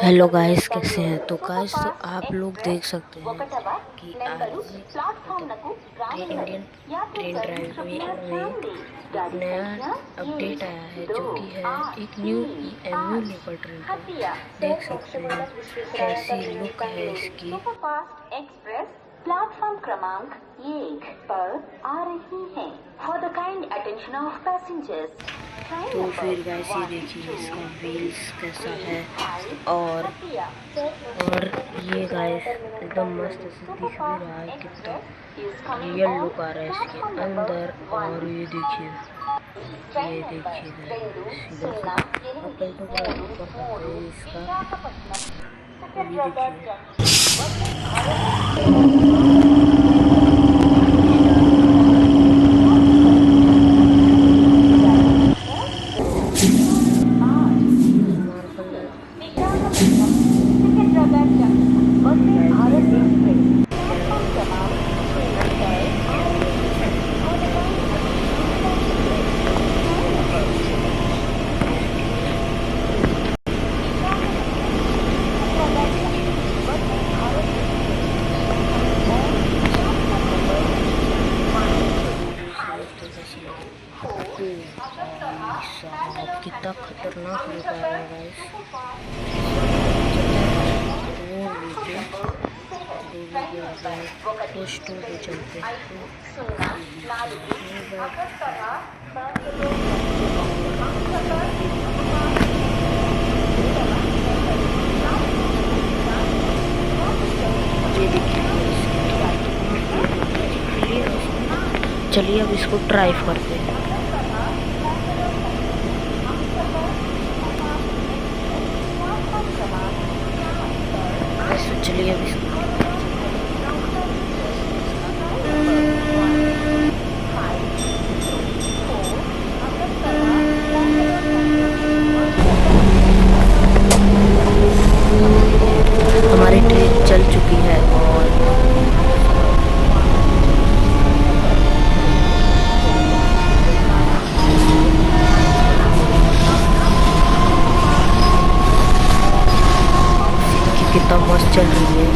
Hello guys, कैसे हैं? तो गाइस, तो आप लोग देख सकते हैं कि आज इंडियन ट्रेन ड्राइव में एक नया अपडेट आया है, जो कि है एक न्यू EMU लोकल ट्रेन का। देख सकते हैं कैसी लुक है इसकी। प्लेटफॉर्म क्रमांक 1 पर आ रही है। For the kind attention of passengers. तो फिर गाइस, ये देखिए इसका व्हील्स कैसा है, और ये गाइस एकदम मस्त से दिख भी रहा है, कितना रियल लुक आ रहा है इसके अंदर। और ये देखिए गाइस, सीधा से आप लोग को पूरा ऊपर करते हैं इसका। और ये कितना खतरनाक लुक आ रहा है गाइस। कुछ तो चलते हैं। चलिए अब इसको ड्राइव करते हैं। चलिए अब इसको हमारी ट्रेन चल चुकी है और कितना मस्त चल रही है।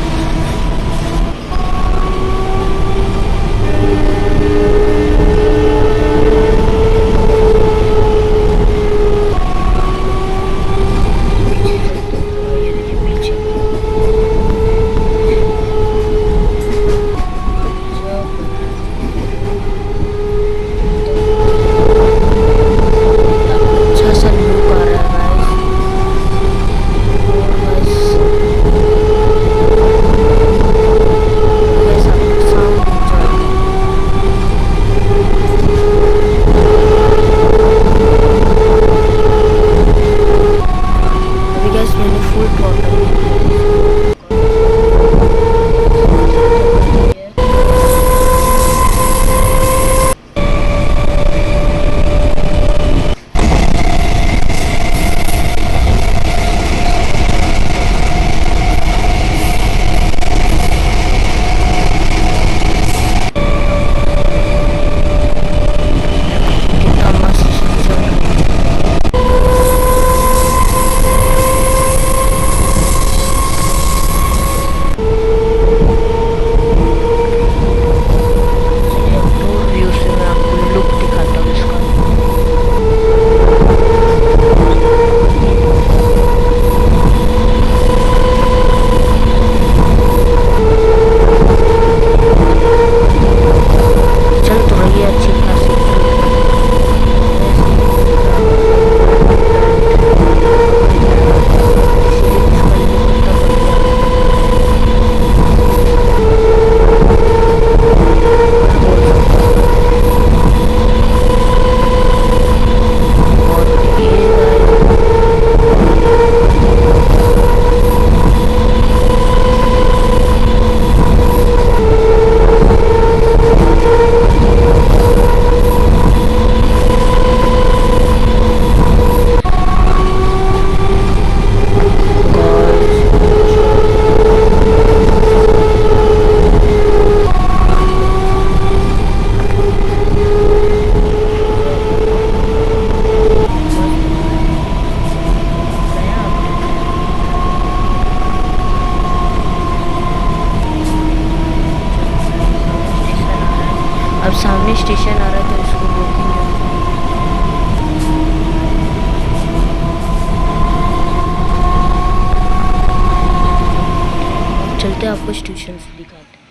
आपको स्टेशन से दिखाते हैं।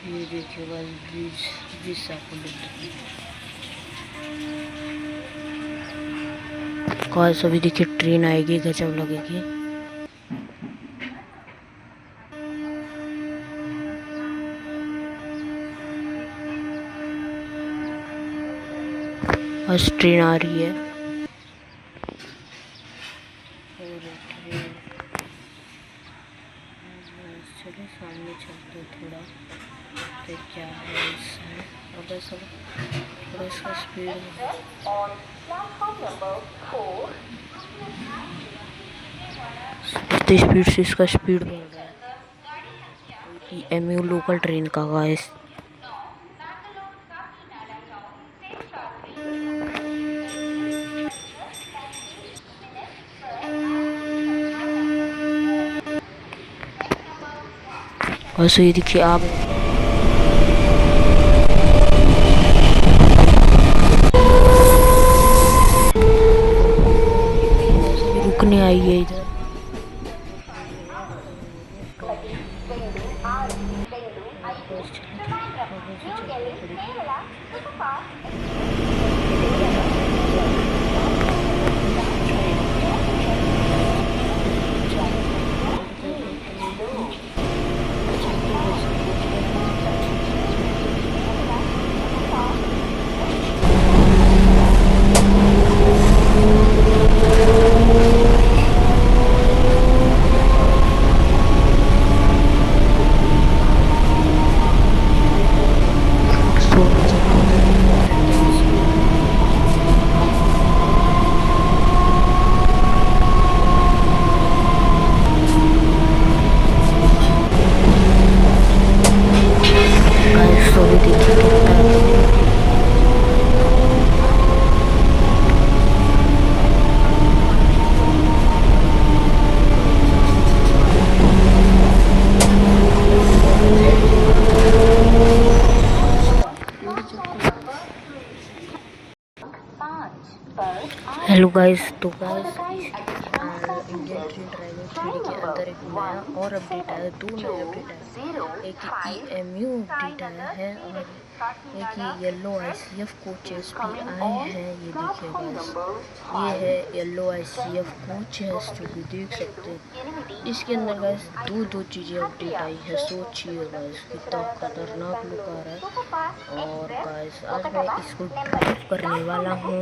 ये देखिए गाइस, ब्रिज से आपको दिखता है। गाइस अभी देखिए ट्रेन आएगी, गजब लगेगी। बस ट्रेन आ रही है। चलो सामने चलते थोड़ा, तो क्या है इसमें। अगर सब थोड़ा इसका स्पीड इतनी स्पीड से इसका स्पीड बढ़ रहा है। एमयू लोकल ट्रेन का गाइस। वैसे ये देखिए आप रुकने आई है इधर। हेलो गाइस, तो गाइस इंडियन ट्रेन ड्राइवर 3 के अंदर एक नया और अपडेट आया, 2 नए अपडेट आए। एक EMU अपडेट आया है और एक येलो ICF कोचेस भी आए हैं। ये देखिए गाइस, ये है येलो ICF कोचेस जो कि देख सकते हैं। इसके अंदर गाइस दो चीज़ें अपडेट आई है। सोचिए गाइस कितना खतरनाक लुक आ रहा है। और गाइस आज मैं इसको ड्राइव करने वाला हूँ।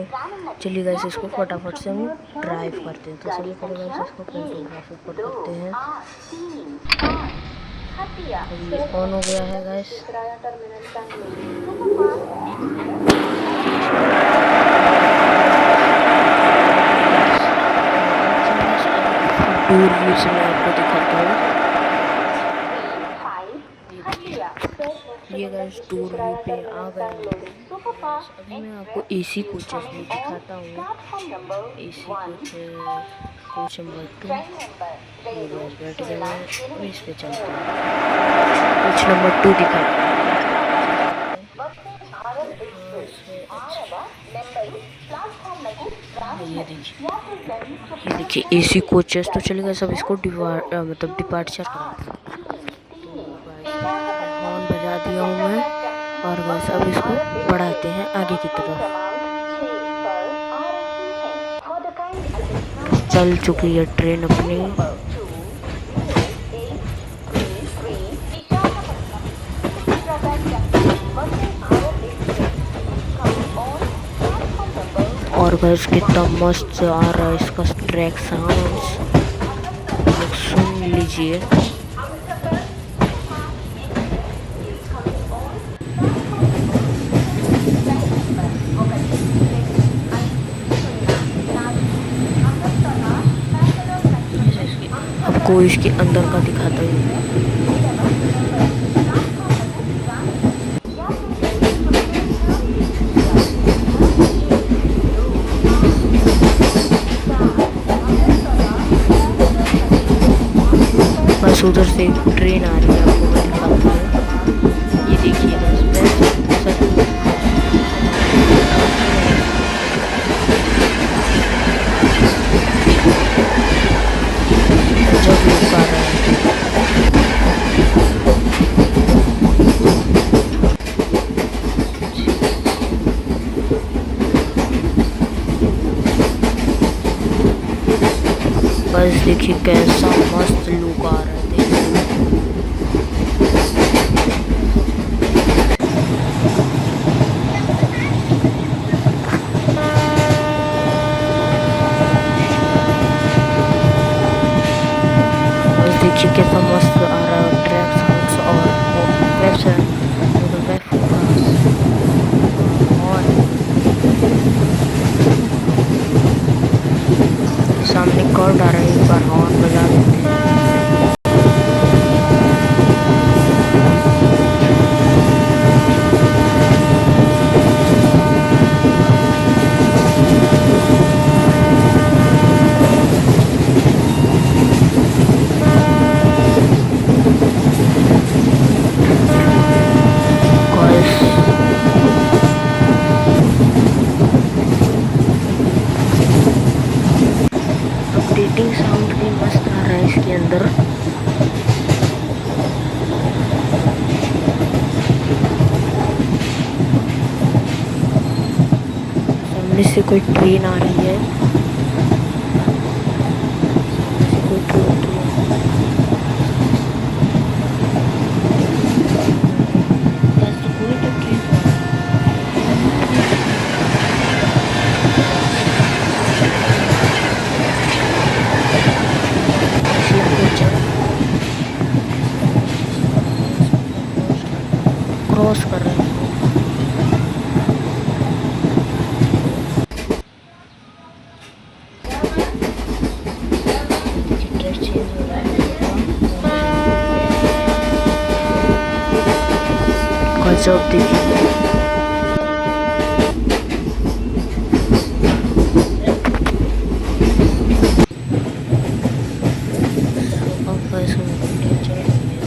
चलिए गाइस इसको फटाफट से हम ड्राइव करते हैं। तो चलिए पहले गाइस इसको फोटोग्राफ ऊपर करते हैं। अभी ऑन हो गया है गाइस। दूर व्यू से मैं आपको दिखाता हूँ। ये गाइस दूर व्यू पे आ गया है। अभी मैं आपको AC कोचेस भी दिखाता हूँ। AC कोच नंबर 2 ये गाइस बैठ गए हैं और इस पे चलते हैं। कोच नंबर 2 दिखाता हूँ। ये देखिए AC कोचेस। तो चलिए सब इसको मतलब डिपार्चर करा हॉर्न बजा दिया हूँ मैं। और बस अब इसको बढ़ाते हैं आगे की तरफ। चल चुकी है ट्रेन अपनी। और बस कितना मस्त आ रहा है इसका ट्रैक साउंड्स, सुन लीजिए। आपको इसके अंदर का दिखाता हूँ। बस उधर से ट्रेन आ रही है, आपको मैं दिखाता हूँ। ये देखिए बस देखिए कैसा मस्त लुक आ रहा है, देखिए। और देखिए कैसा मस्त आ रहा है ट्रैक साउंड्स और वेब साउंड, वेब फोकस और सामने कर्व आ रहा है, एक बार हॉर्न बजा देते हैं। अपडेटिंग साउंड भी मस्त आ रहा है इसके अंदर। सामने से कोई ट्रेन आ रही है, सामने से कोई ट्रेन कोई तो ट्रेन क्रॉस कर रहे हैं। गजब देखिए। अब ऐसा चल रही है।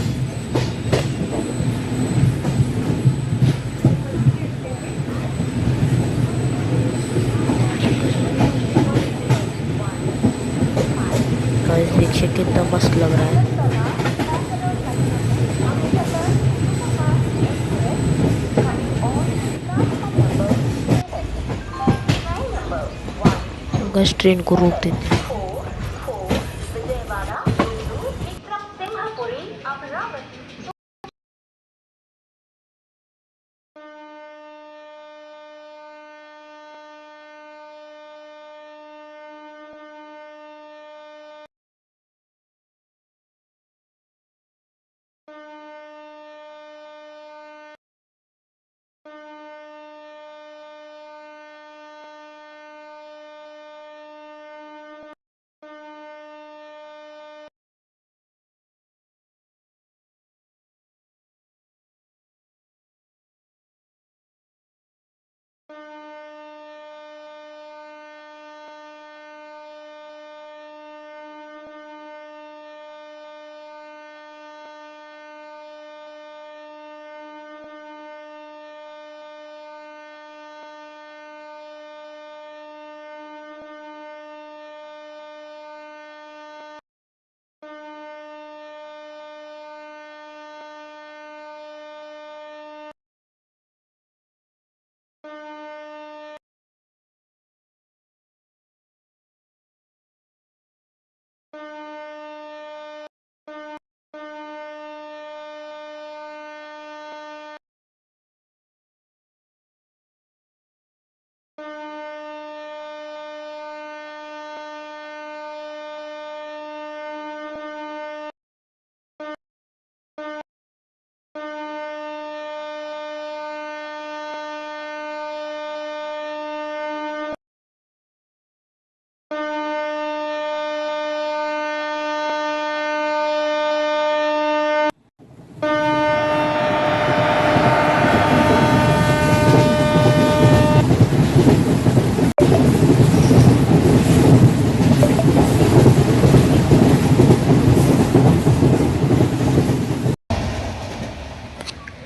गाइस देखिए कितना मस्त लग रहा है। गाइस ट्रेन को रोक देते हैं।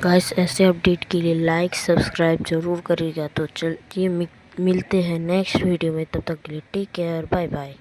गाइस ऐसे अपडेट के लिए लाइक सब्सक्राइब ज़रूर करिएगा। तो चलिए मिलते हैं नेक्स्ट वीडियो में, तब तक के लिए टेक केयर, बाय बाय।